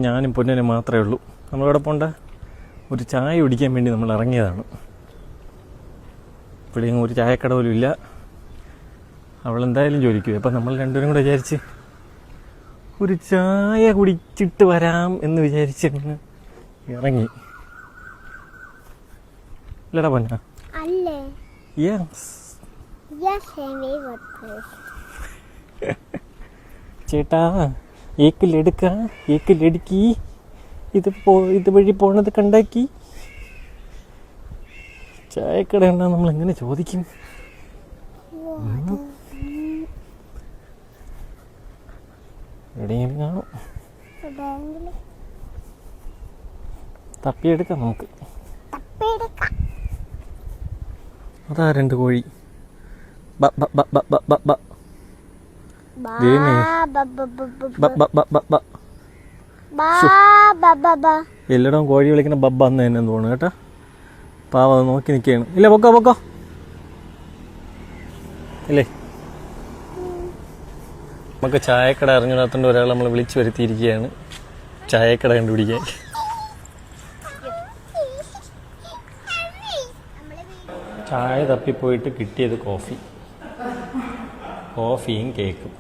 ഞാനും പൊന്നിനും മാത്രമേ ഉള്ളൂ. നമ്മളിവിടെ പോണ്ട ഒരു ചായ കുടിക്കാൻ വേണ്ടി നമ്മൾ ഇറങ്ങിയതാണ്. ഇവിടെ ഒരു ചായക്കട പോലും ഇല്ല. അവളെന്തായാലും ജോലിക്കും. അപ്പം നമ്മൾ രണ്ടുപേരും കൂടെ വിചാരിച്ച് ഒരു ചായ കുടിച്ചിട്ട് വരാം എന്ന് വിചാരിച്ചിട്ട് ഇറങ്ങി. ഇല്ലടാ പൊന്ന? ചേട്ടാ ഏക്ക് ലടുക്ക ഏക്ക് ലടുക്കി ഇത് വഴി പോണത് കണ്ടാക്കി. ചായക്കട ഉണ്ടാ നമ്മൾ എങ്ങനെ ചോദിക്കും? എവിടെയെങ്കിലും കാണും. തപ്പിയെടുക്കാം നമുക്ക്. അതാ 2 കോഴി. എല്ലായിടവും കോഴി വിളിക്കുന്ന ബബ്ബ എന്ന് തന്നെ തോന്നുന്നു കേട്ടോ. പാവ അത് നോക്കി നിൽക്കുകയാണ്. ഇല്ല പൊക്കോ ഇല്ലേ. നമുക്ക് ചായക്കട അറിഞ്ഞിടത്തോണ്ട് ഒരാൾ നമ്മൾ വിളിച്ചു വരുത്തിയിരിക്കുകയാണ് ചായക്കട കണ്ടുപിടിക്കാൻ. ചായ തപ്പിപ്പോയിട്ട് കിട്ടിയത് കോഫിയും കേക്കും.